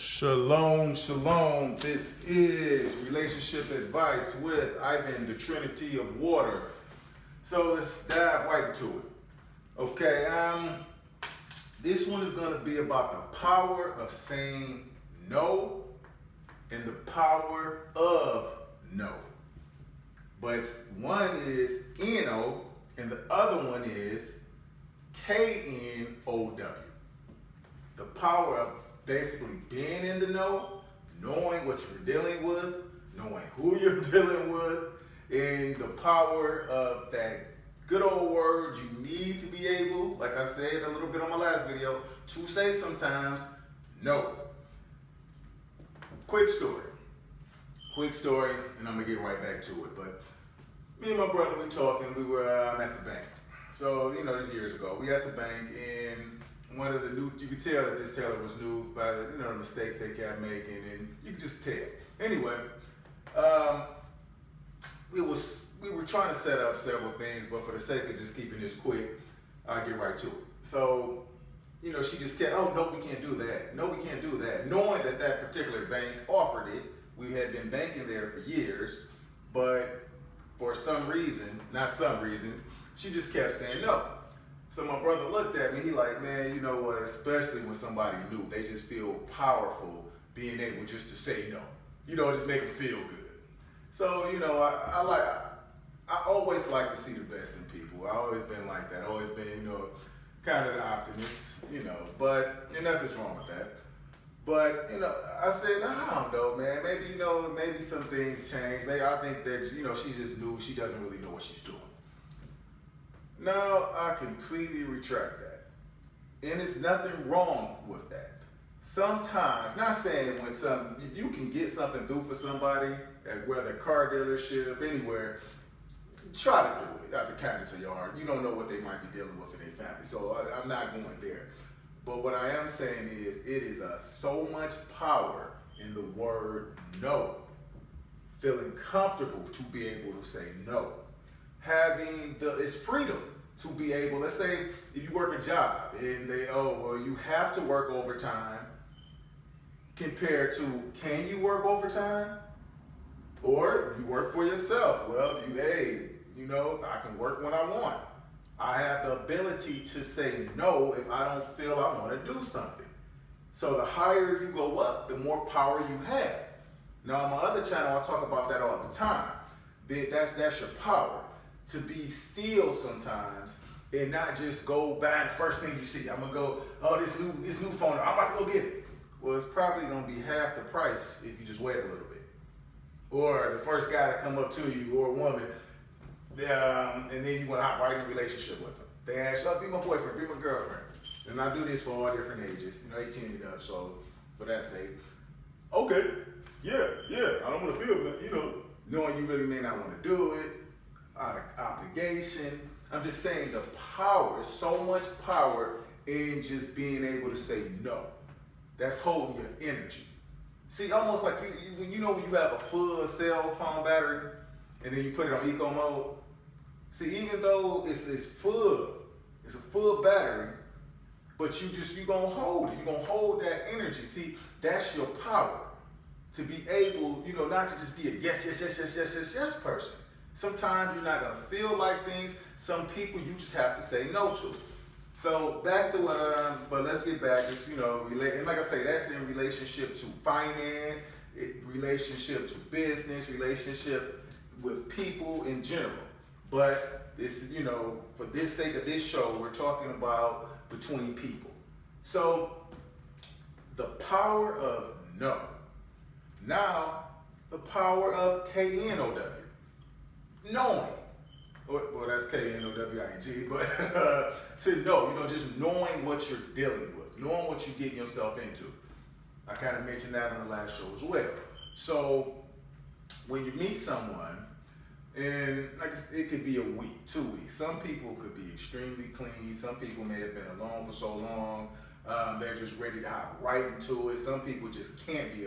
Shalom, shalom. This is Relationship Advice with Ivan, the Trinity of Water. So let's dive right into it. Okay, this one is going to be about the power of saying no and the power of no. But one is N-O and the other one is K-N-O-W. The power of basically being in the know, knowing what you're dealing with, knowing who you're dealing with, and the power of that good old word you need to be able, like I said a little bit on my last video, to say sometimes no. Quick story, and I'm gonna get right back to it. But me and my brother were talking. We were at the bank. So this years ago. We at the bank, and one of the new, you could tell that this teller was new by the mistakes they kept making, and you could just tell. Anyway, we were trying to set up several things, but for the sake of just keeping this quick, I'll get right to it. So, she just kept, oh, no, we can't do that. No, we can't do that. Knowing that that particular bank offered it, we had been banking there for years, but for some reason, not some reason, she just kept saying no. So my brother looked at me, he like, man, you know what, especially when somebody new, they just feel powerful being able just to say no. Just make them feel good. So, I always like to see the best in people. I always been like that. I always been, kind of the optimist, but nothing's wrong with that. But, I said, I don't know, man. Maybe, maybe some things change. Maybe I think that, she's just new. She doesn't really know what she's doing. Now, I completely retract that. And there's nothing wrong with that. Sometimes, not saying if you can get something through for somebody, at whether car dealership, anywhere, try to do it out the kindness of your heart. You don't know what they might be dealing with in their family. So I'm not going there. But what I am saying is, it is so much power in the word no. Feeling comfortable to be able to say no. It's freedom to be able, let's say if you work a job and you have to work overtime compared to, can you work overtime? Or you work for yourself. Well, I can work when I want. I have the ability to say no if I don't feel I want to do something. So the higher you go up, the more power you have. Now on my other channel, I talk about that all the time. That's your power. To be still sometimes and not just go buy the first thing you see. I'm gonna go, oh, this new phone, I'm about to go get it. Well, it's probably gonna be half the price if you just wait a little bit. Or the first guy to come up to you, or a woman, and then you wanna hop right in a relationship with them. They ask, oh, be my boyfriend, be my girlfriend. And I do this for all different ages, 18 and up, so for that sake, okay, yeah, I don't wanna feel that, knowing you really may not wanna do it, out of obligation. I'm just saying the power, so much power in just being able to say no. That's holding your energy. See, almost like when you have a full cell phone battery and then you put it on eco mode. See, even though it's full, it's a full battery, but you're gonna hold it. You're gonna hold that energy. See, that's your power. To be able, not to just be a yes person. Sometimes you're not gonna feel like things. Some people you just have to say no to. So back to but let's get back. It's, and like I say, that's in relationship to finance, relationship to business, relationship with people in general. But this, for this sake of this show, we're talking about between people. So the power of no. Now, the power of KNOW. Knowing, well that's KNOWING, but to know, just knowing what you're dealing with, knowing what you're getting yourself into. I kind of mentioned that on the last show as well. So when you meet someone, and it could be a week, 2 weeks. Some people could be extremely clingy. Some people may have been alone for so long. They're just ready to hop right into it. Some people just can't be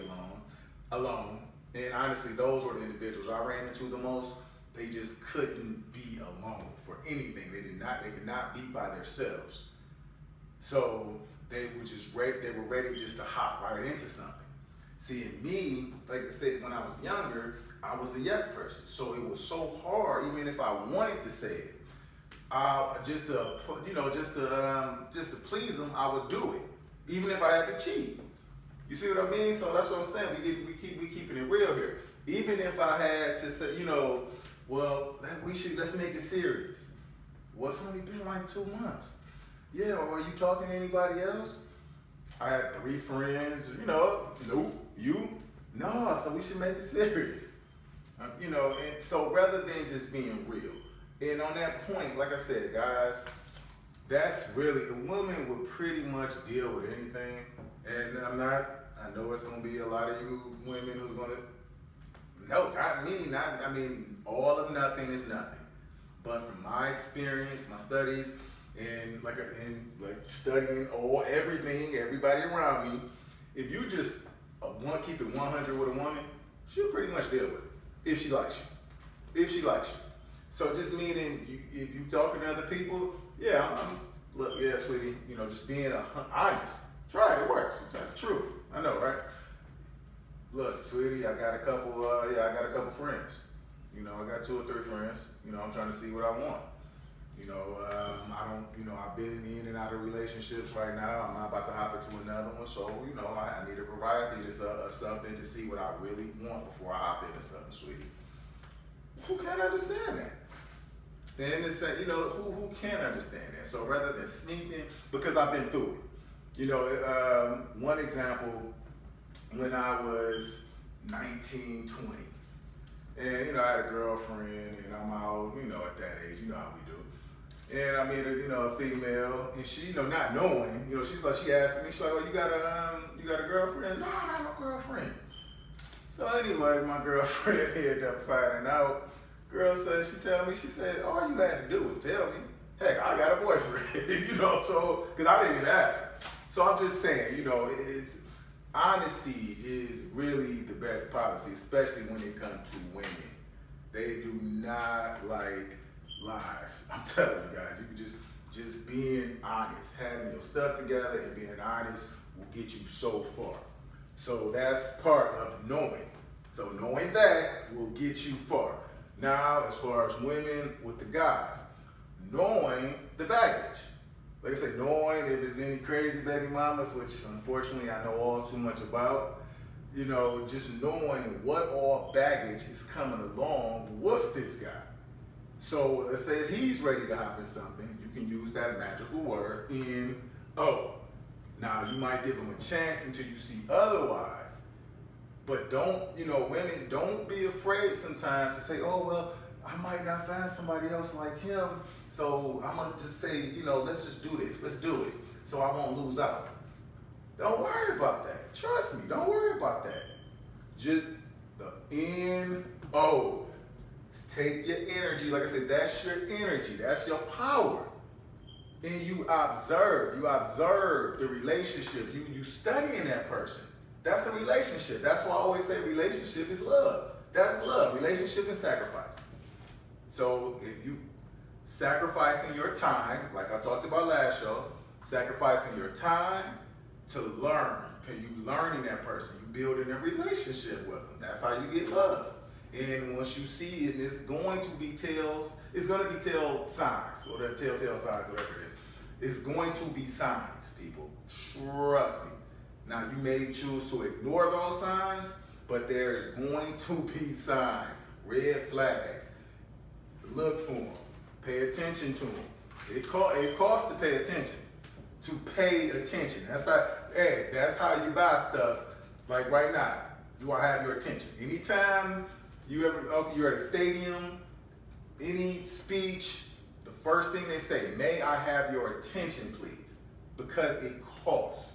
alone. And honestly, those were the individuals I ran into the most. They just couldn't be alone for anything. They could not be by themselves. So they were ready just to hop right into something. See, in me, like I said, when I was younger, I was a yes person. So it was so hard, even if I wanted to say it, just to, just to please them, I would do it, even if I had to cheat. You see what I mean? So that's what I'm saying. We keeping it real here. Even if I had to say, well, let's make it serious. Well, it's only been like 2 months. Yeah, or are you talking to anybody else? I had 3 friends, nope, you? No, so we should make it serious. And so rather than just being real, and on that point, like I said, guys, that's really, a woman would pretty much deal with anything. And I know it's gonna be a lot of you women who's gonna, no, not me, all of nothing is nothing. But from my experience, my studies, and like studying everything, everybody around me, if you just keep it 100 with a woman, she'll pretty much deal with it if she likes you. If she likes you. So just meaning, if you talking to other people, yeah, look, yeah, sweetie, just being honest. Try it, it works. It's the truth. I know, right? Look, sweetie, I got a couple friends. I got 2 or 3 friends. I'm trying to see what I want. I've been in and out of relationships right now. I'm not about to hop into another one. So, I need a variety of something to see what I really want before I hop into something, sweetie. Who can't understand that? Then it's who can't understand that? So rather than sneaking, because I've been through it. One example, when I was 19, 20, and I had a girlfriend, and I'm out, at that age, how we do. And I meet a female, and she, not knowing, she asked me, she's like, oh, you got a girlfriend? No, I don't have a girlfriend. So anyway, my girlfriend ended up finding out. Girl said, she said, all you had to do was tell me, heck, I got a boyfriend, so, because I didn't even ask her. So I'm just saying, honesty is really the best policy, especially when it comes to women. They do not like lies. I'm telling you guys, you can just being honest, having your stuff together and being honest will get you so far. So that's part of knowing. So knowing that will get you far. Now, as far as women with the guys, knowing the baggage. Like I said, knowing if there's any crazy baby mamas, which unfortunately I know all too much about, just knowing what all baggage is coming along with this guy. So let's say if he's ready to hop in something, you can use that magical word Now you might give him a chance until you see otherwise. But women, don't be afraid sometimes to say, oh, well, I might not find somebody else like him. So I'm going to just say, let's just do this. Let's do it. So I won't lose out. Don't worry about that. Trust me. Don't worry about that. Just the N-O. Take your energy. Like I said, that's your energy. That's your power. And you observe the relationship. You studying that person. That's a relationship. That's why I always say relationship is love. That's love. Relationship and sacrifice. So if you sacrificing your time, like I talked about last show, sacrificing your time to learn. You learning that person. You building a relationship with them. That's how you get love. And once you see it, it's going to be tell signs, or the telltale signs, whatever it is. It's going to be signs, people. Trust me. Now, you may choose to ignore those signs, but there is going to be signs, red flags. Look for them. Pay attention to them. It costs to pay attention. To pay attention. That's how you buy stuff. Like right now, do I have your attention? Anytime you're at a stadium, any speech, the first thing they say, may I have your attention, please? Because it costs.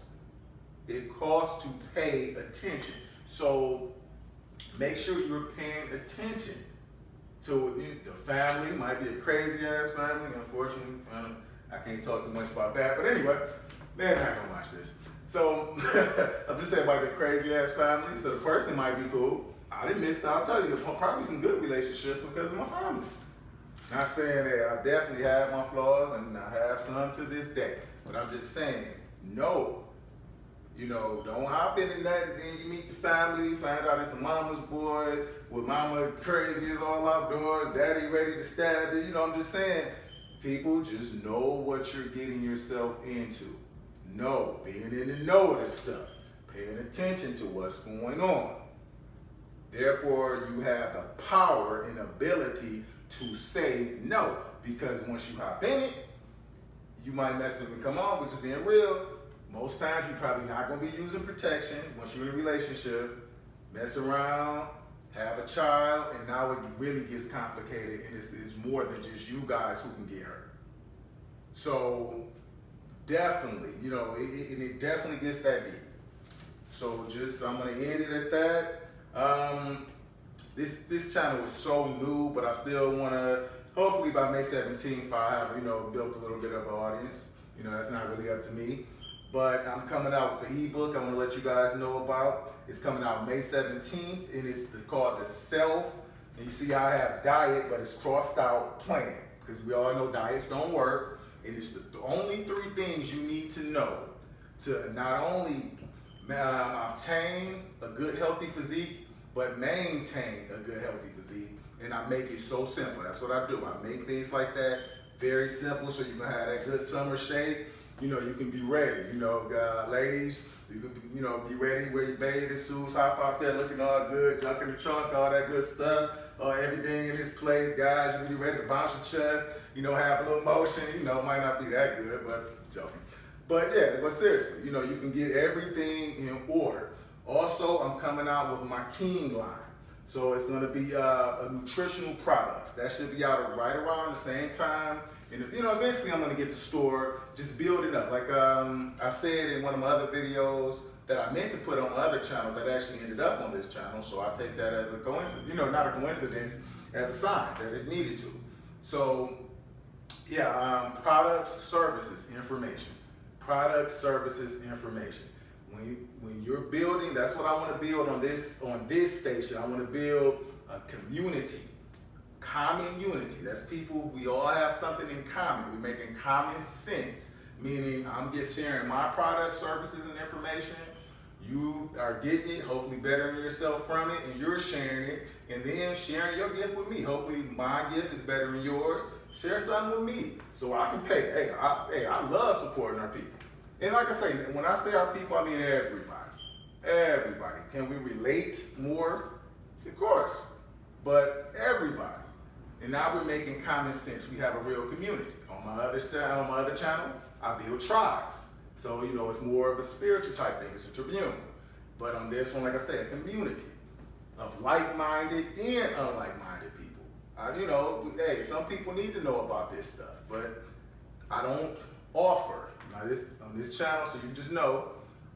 It costs to pay attention. So make sure you're paying attention to the family. Might be a crazy ass family. Unfortunately, I can't talk too much about that. But anyway, they're not gonna watch this. So I'm just saying, might be a crazy ass family. So the person might be cool. I didn't miss out. I'll tell you, probably some good relationships because of my family. Not saying that I definitely have my flaws, and I have some to this day. But I'm just saying, no. You know, don't hop into that, and then you meet the family, find out it's a mama's boy, with mama crazy as all outdoors, daddy ready to stab you. You know, I'm just saying, people just know what you're getting yourself into. Know, being in the know of this stuff, paying attention to what's going on. Therefore, you have the power and ability to say no, because once you hop in it, you might mess up and come on, which is being real. Most times you're probably not going to be using protection once you're in a relationship, mess around, have a child, and now it really gets complicated, and it's more than just you guys who can get hurt. So definitely, you know, it definitely gets that deep. So I'm going to end it at that. This channel is so new, but I still want to, hopefully by May 17th, I have, you know, built a little bit of an audience. You know, that's not really up to me. But I'm coming out with the ebook I want to let you guys know about. It's coming out May 17th, and it's called The Self. And you see how I have diet, but it's crossed out plan, because we all know diets don't work. And it's the only 3 things you need to know to not only obtain a good, healthy physique, but maintain a good, healthy physique. And I make it so simple. That's what I do. I make things like that very simple, so you can have that good summer shape. You know, you can be ready. You know, ladies, you can, you know, be ready, wear your bathing suits, hop out there looking all good, junk in the trunk, all that good stuff. Everything in this place, guys, you can be ready to bounce your chest, you know, have a little motion. You know, it might not be that good, but joking. But yeah, but seriously, you know, you can get everything in order. Also, I'm coming out with my King line. So it's gonna be a nutritional products. That should be out right around the same time. And you know, eventually I'm gonna get the store, just build it up. Like I said in one of my other videos that I meant to put on my other channel that actually ended up on this channel. So I take that as a coincidence, you know, not a coincidence, as a sign that it needed to. So yeah, products, services, information. Products, services, information. When you're building, that's what I want to build on this station. I want to build a community. Common unity. That's people, we all have something in common. We're making common sense, meaning I'm just sharing my products, services, and information. You are getting it, hopefully bettering yourself from it, and you're sharing it, and then sharing your gift with me. Hopefully my gift is bettering yours. Share something with me so I can pay. Hey, I love supporting our people. And like I say, when I say our people, I mean everybody. Everybody. Can we relate more? Of course. But everybody. And now we're making common sense. We have a real community. On my other channel, I build tribes. So, you know, it's more of a spiritual type thing. It's a tribune. But on this one, like I said, a community of like-minded and unlike-minded people. You know, hey, some people need to know about this stuff, but I don't offer. Now on this channel, so you just know,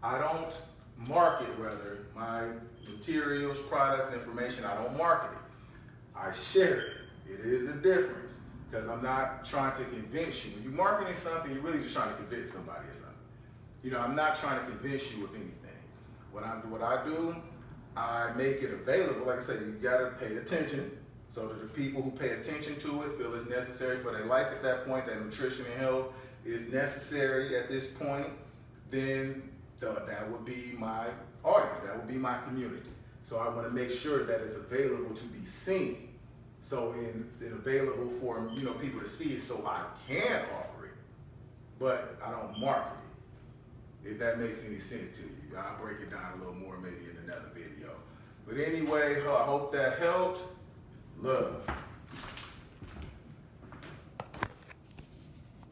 I don't market, rather, my materials, products, information, I don't market it. I share it. It is a difference, because I'm not trying to convince you. When you're marketing something, you're really just trying to convince somebody or something. You know, I'm not trying to convince you of anything. What I do, I make it available. Like I said, you gotta pay attention, so that the people who pay attention to it feel it's necessary for their life at that point, that nutrition and health is necessary at this point, then that would be my audience, that would be my community. So I want to make sure that it's available to be seen. So and available for, you know, people to see it, so I can offer it, but I don't market it. If that makes any sense to you, I'll break it down a little more maybe in another video. But anyway, I hope that helped. Love.